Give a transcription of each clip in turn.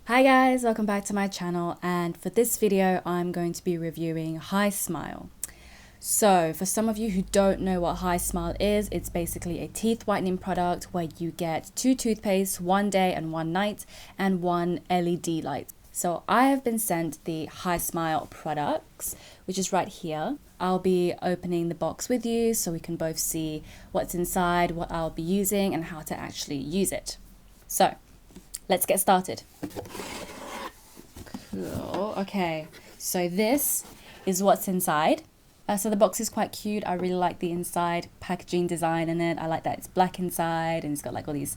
Hi guys, welcome back to my channel, and for this video I'm going to be reviewing HiSmile. So for some of you who don't know what HiSmile is, it's basically a teeth whitening product where you get 2 toothpastes, one day and one night, and one LED light. So I have been sent the HiSmile products, which is right here. I'll be opening the box with you so we can both see what's inside, what I'll be using, and how to actually use it. So let's get started. Cool. Okay, so this is what's inside. So the box is quite cute. I really like the inside packaging design in it. I like that it's black inside and it's got like all these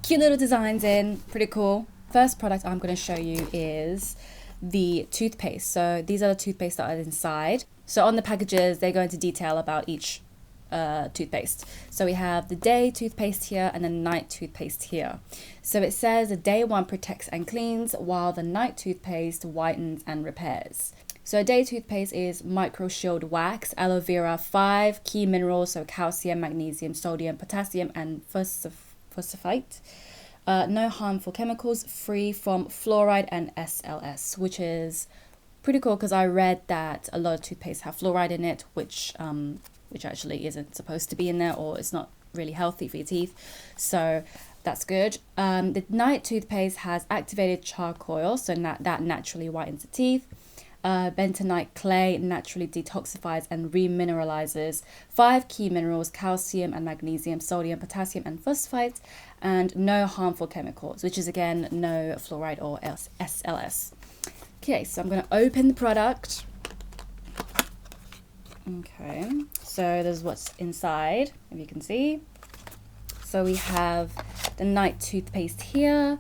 cute little designs in. Pretty cool. First product I'm going to show you is the toothpaste. So these are the toothpaste that are inside. So on the packages, they go into detail about each toothpaste. So we have the day toothpaste here and the night toothpaste here. So it says the day one protects and cleans while the night toothpaste whitens and repairs. So a day toothpaste is micro shield wax, aloe vera, 5 key minerals, so calcium, magnesium, sodium, potassium, and phosphate. No harmful chemicals, free from fluoride and SLS, which is pretty cool because I read that a lot of toothpaste have fluoride in it, which actually isn't supposed to be in there, or it's not really healthy for your teeth. So that's good. The night toothpaste has activated charcoal, so that naturally whitens the teeth. Bentonite clay naturally detoxifies and remineralizes 5 key minerals, calcium and magnesium, sodium, potassium, and phosphate, and no harmful chemicals, which is again no fluoride or SLS. Okay, so I'm going to open the product. Okay, so there's what's inside, if you can see. So we have the night toothpaste here,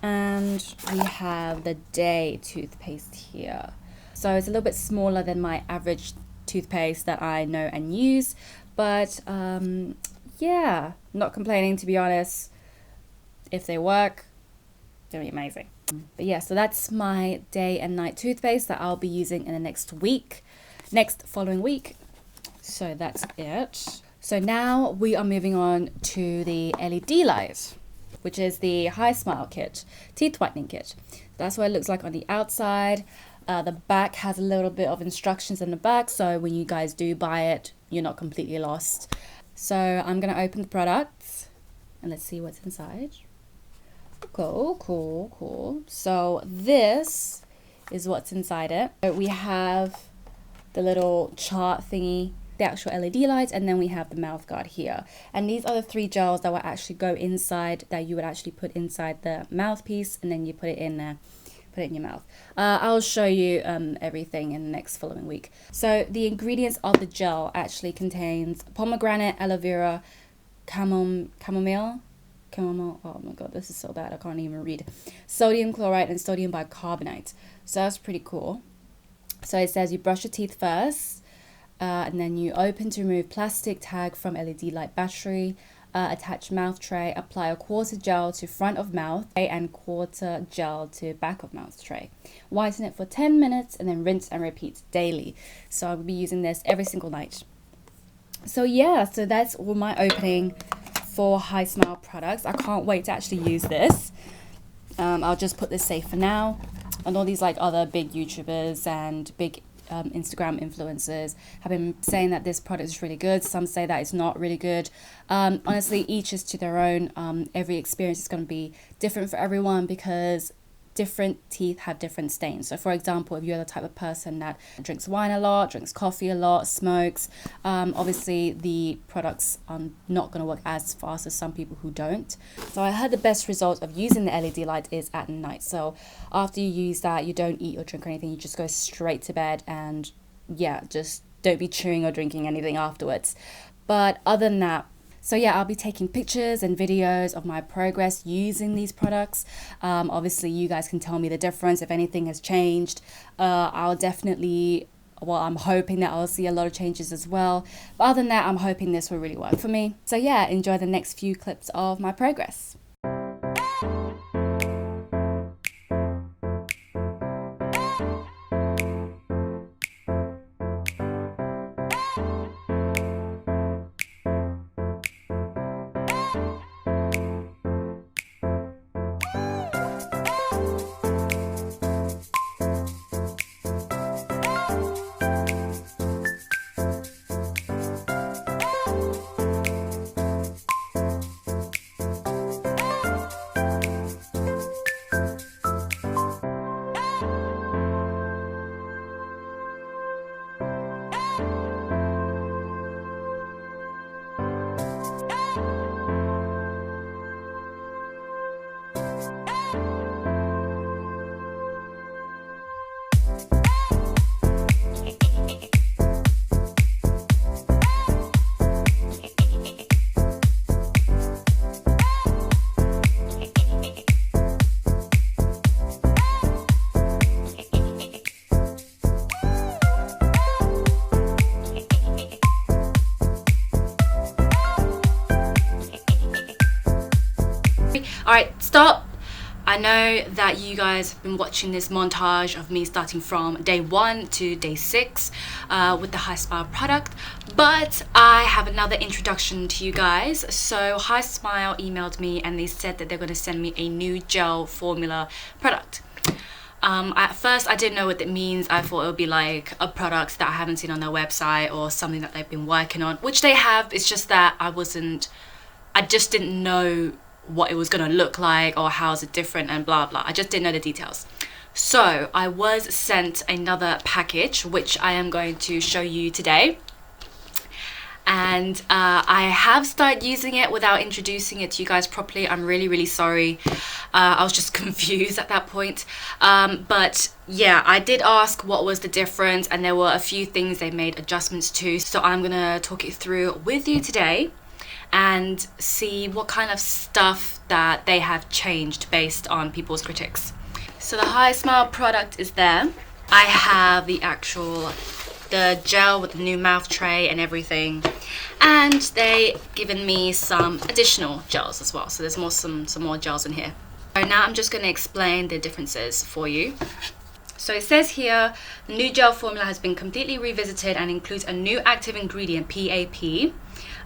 and we have the day toothpaste here. So it's a little bit smaller than my average toothpaste that I know and use, but yeah, not complaining, to be honest. If they work, they'll be amazing. But yeah, so that's my day and night toothpaste that I'll be using in the next following week. So that's it. So now we are moving on to the LED light, which is the HiSmile kit, teeth whitening kit. That's what it looks like on the outside. The back has a little bit of instructions in the back, so when you guys do buy it, you're not completely lost. So I'm going to open the products and let's see what's inside. Cool. So this is what's inside it. So we have the little chart thingy, the actual LED lights, and then we have the mouth guard here. And these are the 3 gels that will actually go inside, that you would actually put inside the mouthpiece, and then you put it in there. Put it in your mouth. I'll show you everything in the next following week. So the ingredients of the gel actually contains pomegranate, aloe vera, chamomile. Oh my god, this is so bad, I can't even read. Sodium chloride and sodium bicarbonate. So that's pretty cool. So it says you brush your teeth first, and then you open to remove plastic tag from LED light battery. Attach mouth tray, apply a quarter gel to front of mouth and quarter gel to back of mouth tray. Whiten it for 10 minutes and then rinse and repeat daily. So I'll be using this every single night. So yeah, so that's all my opening for HiSmile products. I can't wait to actually use this. I'll just put this safe for now. And all these like other big YouTubers and big Instagram influencers have been saying that this product is really good. Some say that it's not really good. Honestly, each is to their own. Every experience is going to be different for everyone because different teeth have different stains. So for example, if you're the type of person that drinks wine a lot, drinks coffee a lot, smokes, obviously the products are not going to work as fast as some people who don't. So I heard the best result of using the LED light is at night. So after you use that, you don't eat or drink or anything, you just go straight to bed, and yeah, just don't be chewing or drinking anything afterwards. But other than that, so yeah, I'll be taking pictures and videos of my progress using these products. Obviously, you guys can tell me the difference if anything has changed. I'm hoping that I'll see a lot of changes as well. But other than that, I'm hoping this will really work for me. So yeah, enjoy the next few clips of my progress. stop. I know that you guys have been watching this montage of me starting from day 1 to day 6 with the HiSmile product, but I have another introduction to you guys. So HiSmile emailed me and they said that they're going to send me a new gel formula product. At first I didn't know what it means. I thought it would be like a product that I haven't seen on their website or something that they've been working on, which they have. It's just that I just didn't know what it was gonna look like or how is it different and blah blah. I just didn't know the details. So I was sent another package, which I am going to show you today. And I have started using it without introducing it to you guys properly. I'm really sorry. I was just confused at that point. But yeah, I did ask what was the difference, and there were a few things they made adjustments to. So I'm gonna talk it through with you today and see what kind of stuff that they have changed based on people's critics. So the HiSmile product is there. I have the gel with the new mouth tray and everything, and they given me some additional gels as well. So there's some more gels in here. So now I'm just going to explain the differences for you. So it says here, the new gel formula has been completely revisited and includes a new active ingredient, PAP,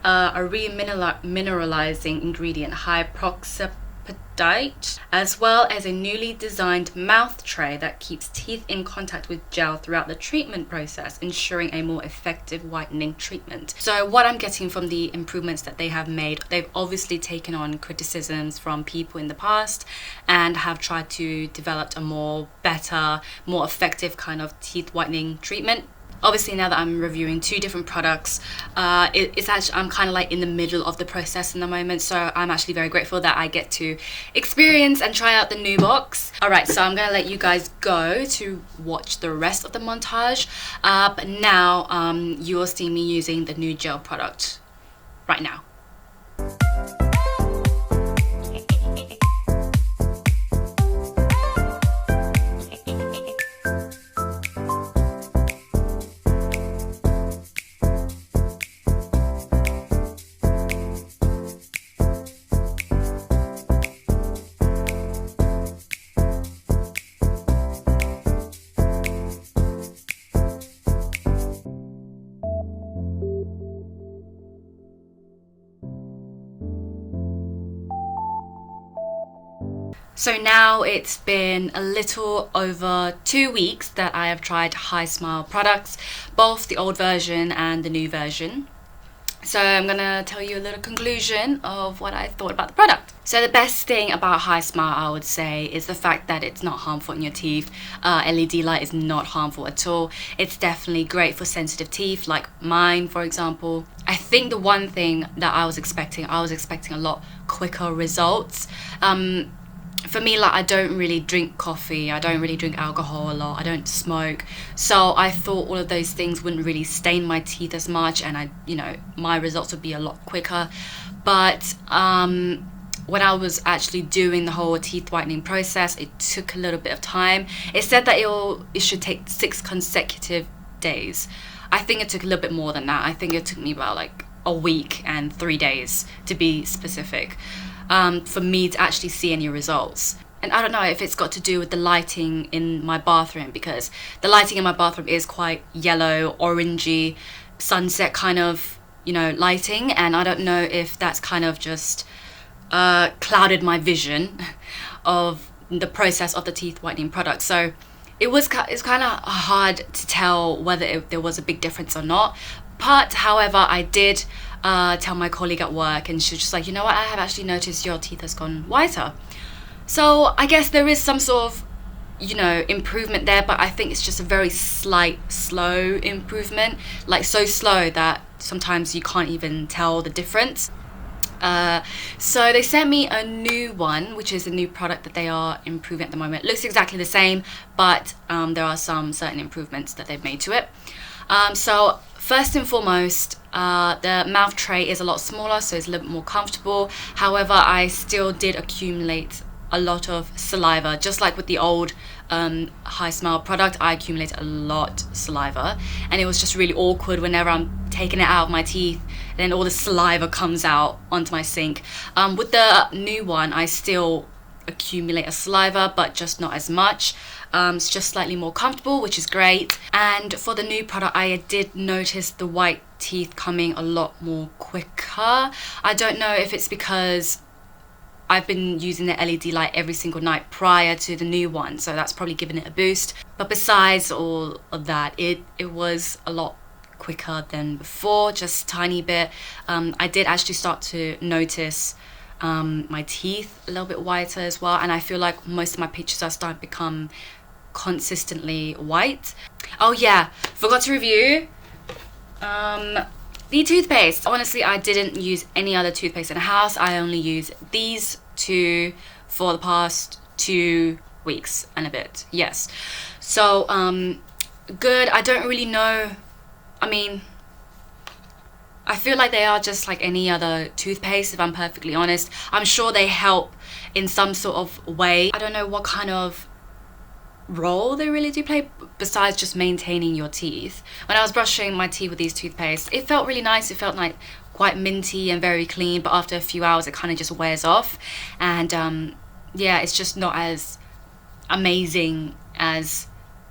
a remineralizing ingredient, hydroxyapatite, as well as a newly designed mouth tray that keeps teeth in contact with gel throughout the treatment process, ensuring a more effective whitening treatment. So what I'm getting from the improvements that they have made, they've obviously taken on criticisms from people in the past and have tried to develop a better, more effective kind of teeth whitening treatment. Obviously, now that I'm reviewing 2 different products, I'm kind of like in the middle of the process in the moment, so I'm actually very grateful that I get to experience and try out the new box. Alright, so I'm gonna let you guys go to watch the rest of the montage, but now you will see me using the new gel product right now. So now it's been a little over 2 weeks that I have tried HiSmile products, both the old version and the new version. So I'm gonna tell you a little conclusion of what I thought about the product. So the best thing about HiSmile, I would say, is the fact that it's not harmful in your teeth. LED light is not harmful at all. It's definitely great for sensitive teeth like mine, for example. I think the one thing that I was expecting a lot quicker results. For me, like, I don't really drink coffee, I don't really drink alcohol a lot, I don't smoke, so I thought all of those things wouldn't really stain my teeth as much, and my results would be a lot quicker. But when I was actually doing the whole teeth whitening process, it took a little bit of time. It said that it should take 6 consecutive days. I think it took a little bit more than that. I think it took me about like a week and 3 days, to be specific, for me to actually see any results. And I don't know if it's got to do with the lighting in my bathroom, because the lighting in my bathroom is quite yellow, orangey, sunset kind of, lighting, and I don't know if that's kind of just clouded my vision of the process of the teeth whitening product. So it's kind of hard to tell whether there was a big difference or not. But however, I did tell my colleague at work, and she was just like, you know what, I have actually noticed your teeth has gone whiter. So I guess there is some sort of, improvement there, but I think it's just a very slight, slow improvement, like so slow that sometimes you can't even tell the difference. So they sent me a new one, which is a new product that they are improving at the moment. It looks exactly the same, but there are some certain improvements that they've made to it. So first and foremost, the mouth tray is a lot smaller, so it's a little bit more comfortable. However, I still did accumulate a lot of saliva, just like with the old HiSmile product. I accumulated a lot of saliva, and it was just really awkward whenever I'm taking it out of my teeth, and then all the saliva comes out onto my sink. With the new one, I still accumulate a saliva, but just not as much. It's just slightly more comfortable, which is great. And for the new product, I did notice the white teeth coming a lot more quicker. I don't know if it's because I've been using the LED light every single night prior to the new one, so that's probably given it a boost. But besides all of that, it was a lot quicker than before, just a tiny bit. I did actually start to notice my teeth a little bit whiter as well, and I feel like most of my pictures are starting to become consistently white. Oh yeah, forgot to review the toothpaste. Honestly, I didn't use any other toothpaste in the house. I only use these two for the past 2 weeks and a bit. Yes, so good. I don't really know, I mean, I feel like they are just like any other toothpaste, if I'm perfectly honest. I'm sure they help in some sort of way. I don't know what kind of role they really do play besides just maintaining your teeth. When I was brushing my teeth with these toothpastes, it felt really nice. It felt like quite minty and very clean, but after a few hours it kind of just wears off, and yeah, it's just not as amazing as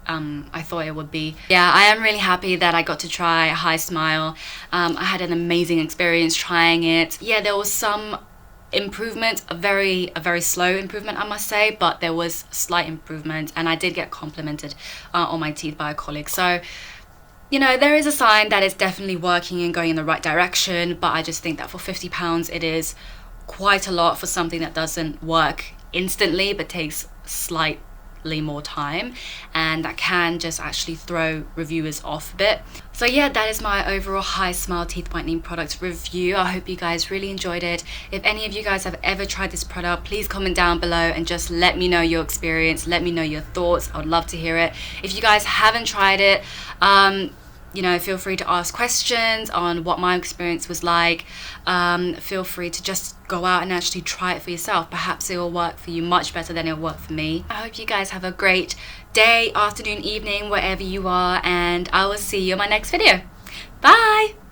I thought it would be. Yeah, I am really happy that I got to try HiSmile. I had an amazing experience trying it. Yeah, there was some improvement, a very slow improvement, I must say, but there was slight improvement, and I did get complimented on my teeth by a colleague. So, you know, there is a sign that it's definitely working and going in the right direction, but I just think that for £50 it is quite a lot for something that doesn't work instantly but takes slightly more time, and that can just actually throw reviewers off a bit. So yeah, that is my overall HiSmile teeth whitening product review. I hope you guys really enjoyed it. If any of you guys have ever tried this product, please comment down below and just let me know your experience, let me know your thoughts. I would love to hear it. If you guys haven't tried it, you know, feel free to ask questions on what my experience was like. Feel free to just go out and actually try it for yourself. Perhaps it will work for you much better than it will work for me. I hope you guys have a great day, afternoon, evening, wherever you are, and I will see you in my next video. Bye!